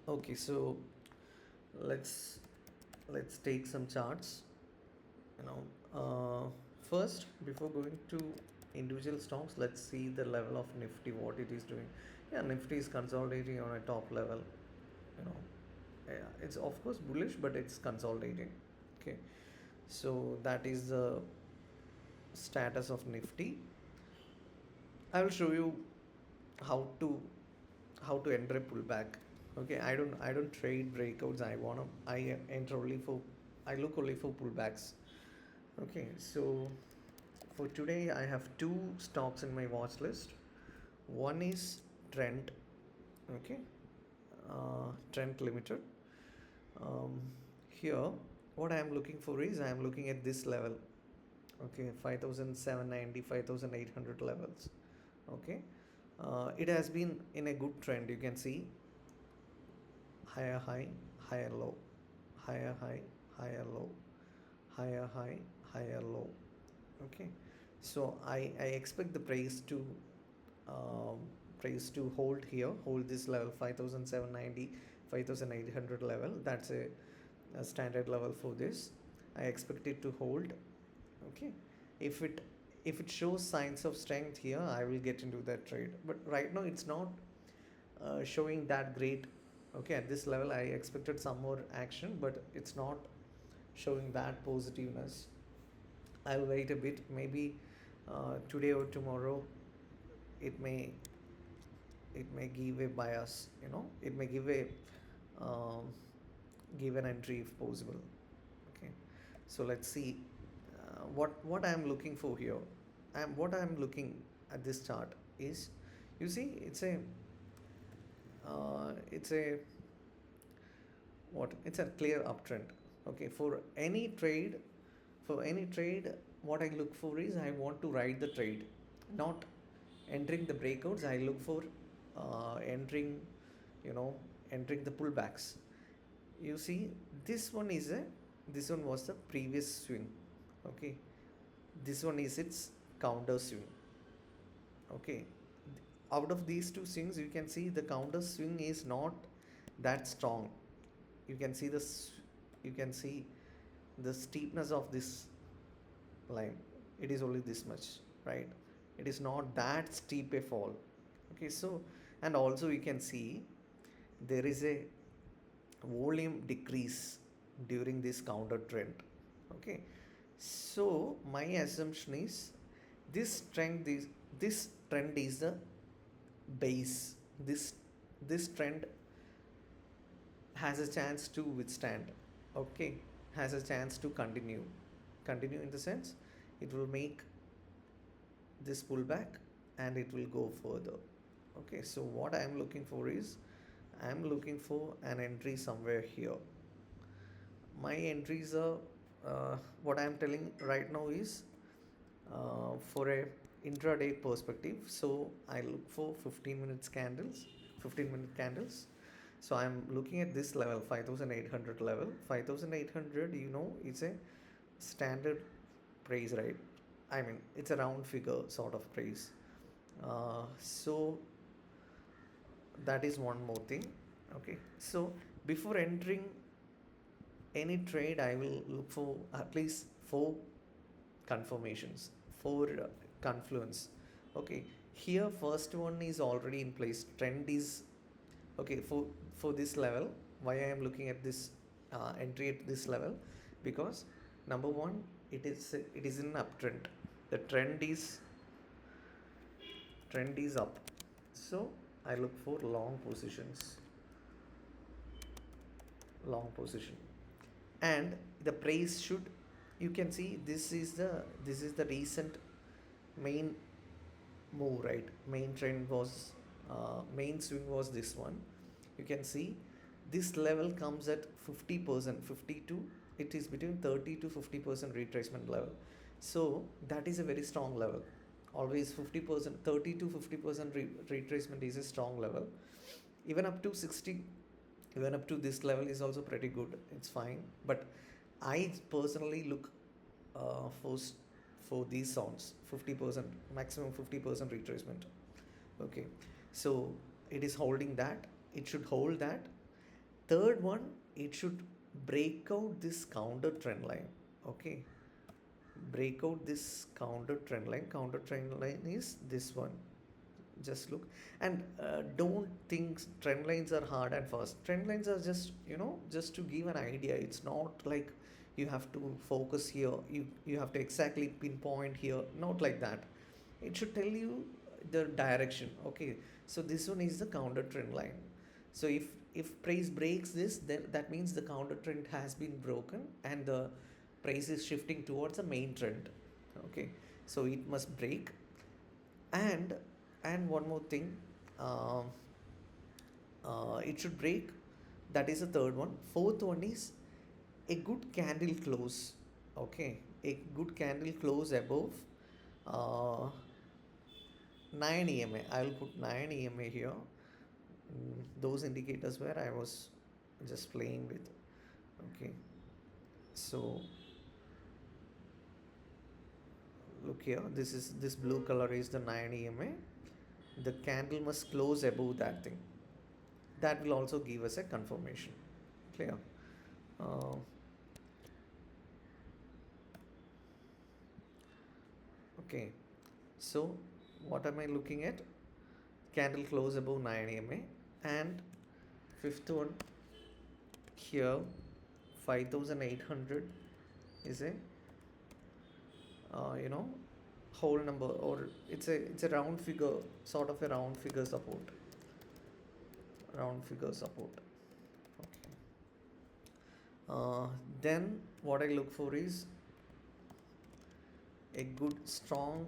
Okay, so let's let's take some charts. You know, first before going to individual stocks, let's see the level of Nifty, what it is doing. Yeah, Nifty is consolidating on a top level. You know, yeah, it's of course bullish, but it's consolidating. Okay, so that is the status of Nifty. I will show you how to enter a pullback. Okay, I don't trade breakouts. I enter only for, I look only for pullbacks. Okay, so for today I have two stocks in my watch list. One is Trent. Okay, Trent Limited. um, Here what I am looking for is, I am looking at this level. Okay, 5790, 5800 levels. Okay, it has been in a good trend. You can see higher high, higher low, higher high, higher low, higher high, higher low. Okay, so I expect the um, price to hold this level, 5790, 5800 level. That's a standard level for this. I expect it to hold. Okay, if it shows signs of strength here, I will get into that trade, but right now it's not showing that great. Okay, at this level I expected some more action, but it's not showing that positiveness. I'll wait a bit, maybe today or tomorrow it may give a bias, it may um, give an entry if possible. Okay, so let's see what I am looking for here. What I am looking at this chart is, you see, it's a what it's a clear uptrend. Okay, for any trade, what I look for is, I want to ride the trade, not entering the breakouts. I look for entering, you know entering the pullbacks. You see, this one is a this one was the previous swing. Okay, this one is its counter swing. Okay, out of these two swings, you can see the counter swing is not that strong. You can see you can see the steepness of this line. It is only this much, right? It is not that steep a fall. Okay, so, and also you can see there is a volume decrease during this counter trend. Okay, so my assumption is, this trend is the base. This trend has a chance to withstand. Okay, has a chance to continue in the sense, it will make this pullback and it will go further. Okay, so what I am looking for is, I am looking for an entry somewhere here. My entries are, what I am telling right now is, for a intraday perspective. So I look for 15 minute candles. So I'm looking at this level, 5800 level. 5800, it's a standard price, right? I mean, it's a round figure sort of price. So that is one more thing. Okay, so before entering any trade, I will look for at least four confirmations, four confluence. Okay, here first one is already in place. Trend is okay for this level. Why I am looking at this entry at this level? Because number one, it is in uptrend. The trend is up. So I look for long position, and the price should, you can see, this is the recent main move, right? Main swing was this one. You can see this level comes at 50%, 52, it is between 30 to 50% retracement level. So that is a very strong level. Always 50%, 30 to 50% retracement is a strong level. Even up to 60, even up to this level is also pretty good, it's fine. But I personally look for these sounds, 50%, maximum 50% retracement. Okay, so it is holding that, it should hold that, Third one, it should break out this counter trend line. Okay, break out this counter trend line. Counter trend line is this one. Just look, and don't think trend lines are hard and fast. Trend lines are just, just to give an idea. It's not like you have to focus here, you have to exactly pinpoint here, not like that. It should tell you the direction. Okay, so this one is the counter trend line. So if price breaks this, then that means the counter trend has been broken and the price is shifting towards a main trend. Okay, so it must break. And and one more thing, um, it should break. That is the third one. Fourth one is a good candle close. Okay, a good candle close above uh, 9 EMA. I will put 9 EMA here. Those indicators where I was just playing with. Okay, so look here. This blue color is the 9 EMA. The candle must close above that thing. That will also give us a confirmation. Clear? Uh, okay, so what am I looking at? Candle close above 9 EMA, and fifth one here, 5800 is a you know whole number, or it's a round figure, sort of a round figure support. Round figure support. Okay. Then what I look for is a good strong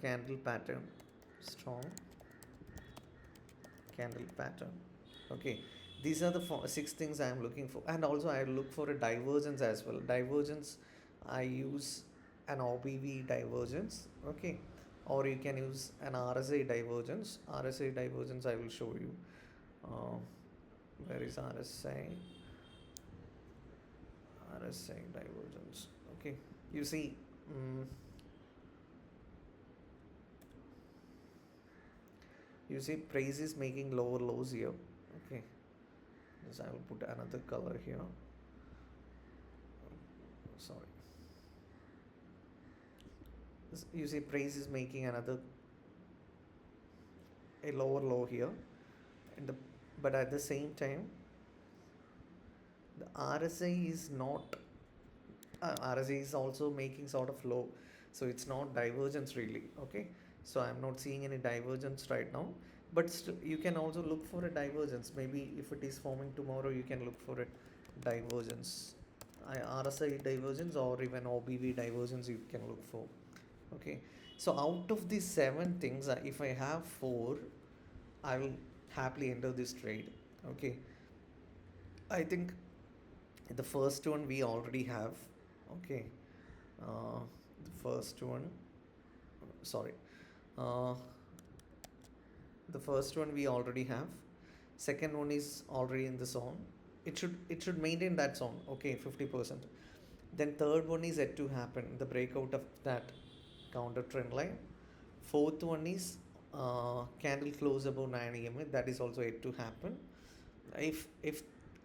candle pattern. Strong candle pattern. Okay, these are the six things I am looking for. And also I look for a divergence as well. Divergence, I use an OBV divergence. Okay, or you can use an RSI divergence. RSI divergence I will show you. uh, where is RSI? RSI divergence. Okay, you see, you see price is making lower lows here. Okay, so I will put another color here. Sorry, you see price is making another a lower low here, and but at the same time the RSI is not, RSI is also making sort of low, so it's not divergence really. Okay, so I'm not seeing any divergence right now, but still you can also look for a divergence. Maybe if it is forming tomorrow, you can look for a divergence, RSI divergence, or even OBV divergence you can look for. Okay, so out of these seven things, if I have four, I will happily enter this trade. Okay, I think the first one we already have. Okay, the first one, sorry, uh, the first one we already have. Second one is already in the zone. It should maintain that zone. Okay, 50%. Then third one is yet to happen, the breakout of that counter trend line. Fourth one is candle close above 9 EMA. That is also yet to happen. If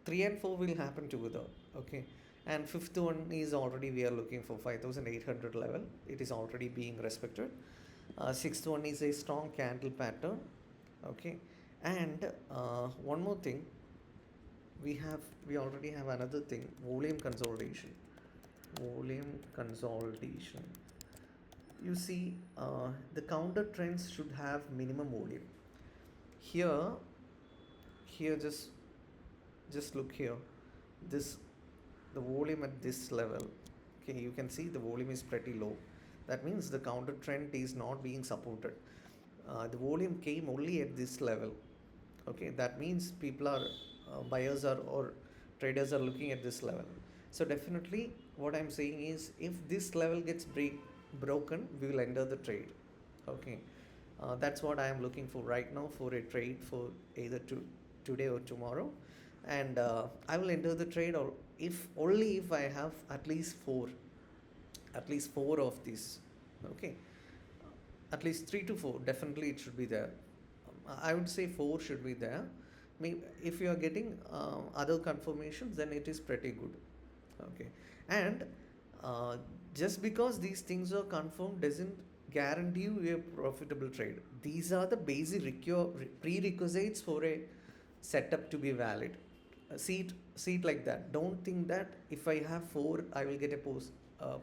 3 and 4 will happen together. Okay, and fifth one is already we are looking for 5800 level. It is already being respected. Sixth one is a strong candle pattern. Okay, and one more thing, we already have another thing, volume consolidation. Volume consolidation. You see, the counter trends should have minimum volume. Here, just look here. This the volume at this level. Okay, you can see the volume is pretty low. That means the counter trend is not being supported. The volume came only at this level. Okay, that means people are buyers are or traders are looking at this level. So definitely what I'm saying is, if this level gets broken, we will enter the trade. Okay, that's what I am looking for right now for a trade for either today or tomorrow. And I will enter the trade, or if only if I have at least four of these. Okay, at least 3 to 4, definitely it should be there. I would say 4 should be there. Maybe if you are getting other confirmations, then it is pretty good. Okay, and uh, just because these things are confirmed doesn't guarantee you a profitable trade. These are the basic prerequisites for a setup to be valid. See it like that. Don't think that if I have 4, I will get a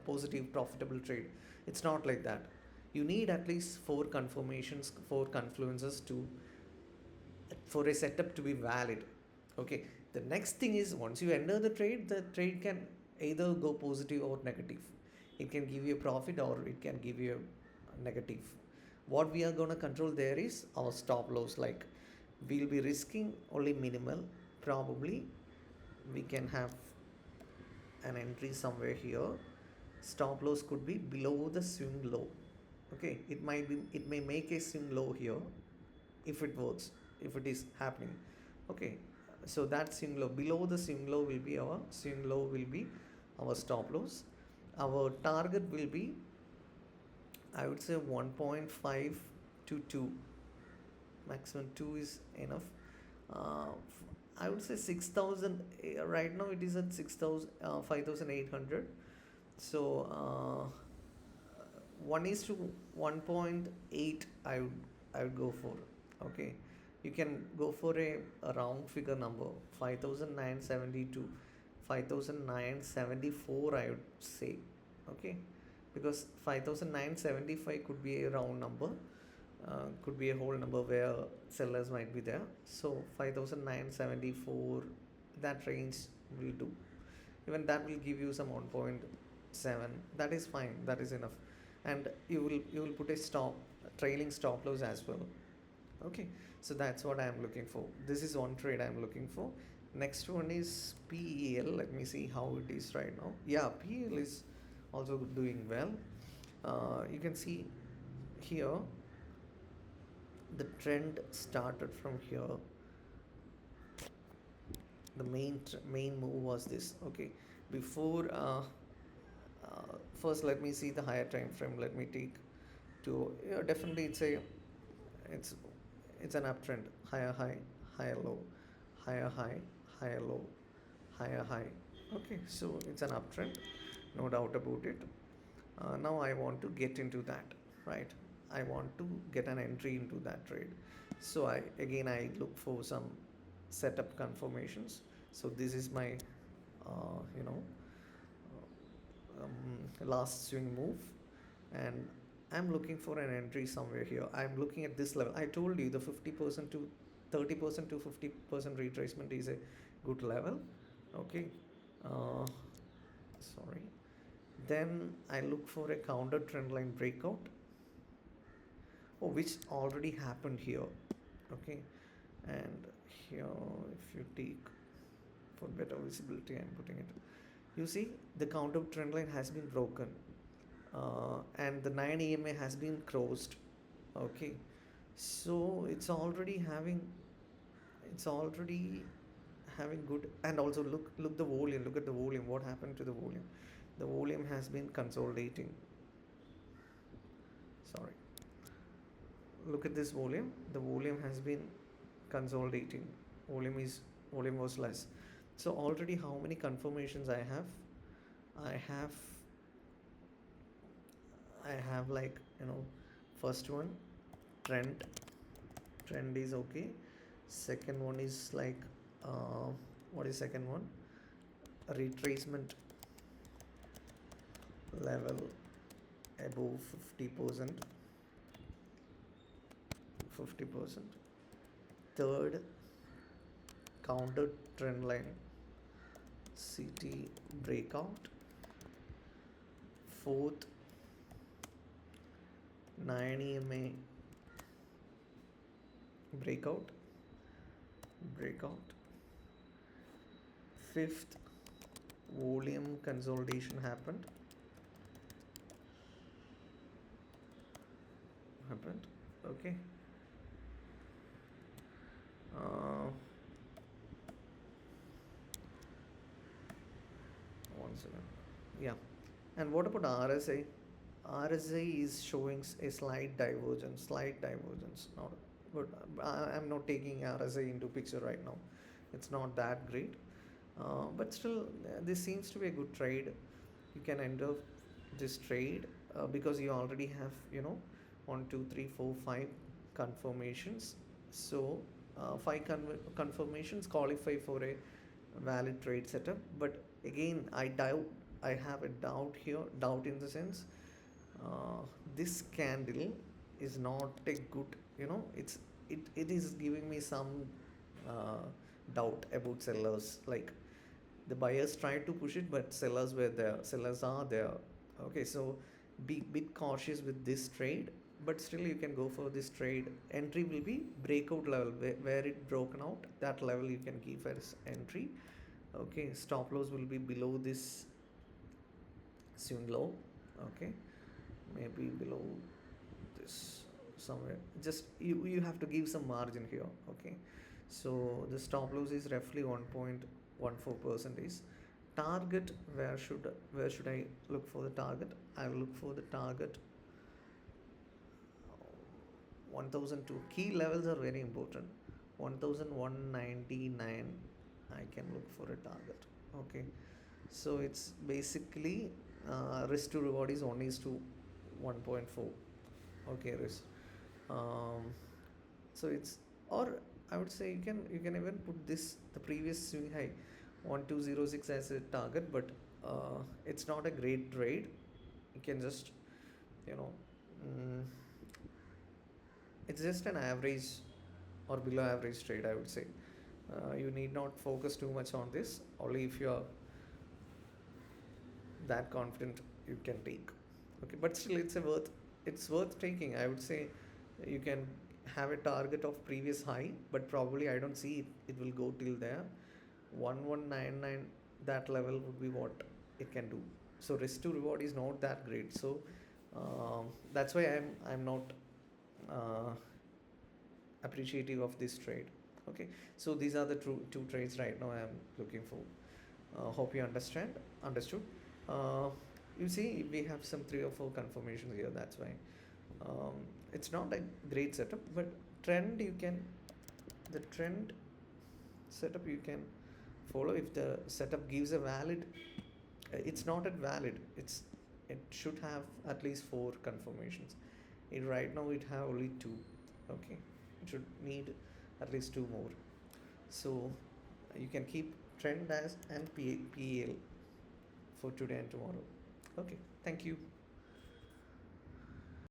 positive profitable trade. It's not like that. You need at least 4 confirmations, 4 confluences to for a setup to be valid. Okay, the next thing is once you enter the trade can either go positive or negative. It can give you a profit or it can give you a negative. What we are going to control there is our stop loss. Like, we'll be risking only minimal. Probably we can have an entry somewhere here. Stop loss could be below the swing low. Okay, it may make a swing low here if it works, if it is happening. Okay, so that swing low, below the swing low will be our swing low, will be our stop loss. Our target will be, I would say, 1.5 to 2. Maximum 2 is enough. uh, I would say 6,000. Right now it is at 6,000, 5,800. So 1 is to 1.8, I would go for. Okay, you can go for a round figure number, 5,972, 5,974, I would say. Okay, because 5,975 could be a round number, could be a whole number where sellers might be there. So 5,974, that range will do. Even that will give you some 1.7. That is fine, that is enough. And you will put a trailing stop loss as well. Okay, so that's what I am looking for. This is one trade I am looking for. Next one is PEL. Let me see how it is right now. Yeah, PEL is also doing well. You can see here the trend started from here. The main move was this. Okay, before first let me see the higher time frame. Let me take to, yeah, definitely it's it's an uptrend. Higher high, higher low, higher high, higher low, higher high. Okay, so it's an uptrend, no doubt about it. Now I want to get into that, right? I want to get an entry into that trade. So I look for some setup confirmations. So this is my uh, you know last swing move, and I'm looking for an entry somewhere here. I'm looking at this level. I told you the 50% to 30% to 50% retracement is a good level. Okay, uh, sorry. Then I look for a counter trend line breakout, which already happened here. Okay, and here, if you take for better visibility, I'm putting it. You see, the counter trend line has been broken, and the 9 EMA has been crossed. Okay, so it's already having good. And also look the volume. Look at the volume. What happened to the volume? The volume has been consolidating. Sorry, look at this volume. The volume has been consolidating. Volume was less. So already, how many confirmations I have? I have I have, like, first one, trend. Trend is okay. Second one is like, what is second one? Retracement level above 50%. 50%. Third, counter trend line CT breakout. Fourth, 9 EMA breakout. Fifth, volume consolidation happened. Okay. One second. Yeah. And what about RSI? RSI is showing a slight divergence, not but I'm not taking RSI into picture right now. It's not that great, but still, this seems to be a good trade. You can enter this trade because you already have, one, two, three, four, five confirmations. So, five confirmations qualify for a valid trade setup. But again, I have a doubt here. Doubt in the sense, uh, this candle is not a good, it is giving me some uh, doubt about sellers. Like, the buyers tried to push it, but sellers are there. Okay, so be bit cautious with this trade, but still you can go for this trade. Entry will be breakout level, where it broken out, that level you can keep as entry. Okay, stop loss will be below this swing low. Okay, maybe below this somewhere. Just you have to give some margin here. Okay, so the stop loss is roughly 1.14 percentage. Target, where should I look for the target? I will look for the target 1002. Key levels are very important. 1199, I can look for a target. Okay, so it's basically risk to reward is 1 is to 1.4. Okay, risk. um, so it's, or I would say you can even put this, the previous swing high 1206 as a target, but it's not a great trade. You can just, you know mm, it's just an average or below average trade, I would say. You need not focus too much on this. Only if you are that confident, you can take. Okay, but still, it's worth taking, I would say. You can have a target of previous high, but probably I don't see it will go till there. 1199, that level would be what it can do. So risk to reward is not that great. So that's why I'm not uh, appreciative of this trade. Okay, so these are the two trades right now I'm looking for. Hope you understood. uh, you see, we have some 3 or 4 confirmations here. That's why it's not a great setup, but trend you can the trend setup you can follow. If the setup gives a valid, it's not at valid, it should have at least 4 confirmations. Right now it have only 2. Okay, it should need at least 2 more. So you can keep trend as and PEL for today and tomorrow. Okay, thank you.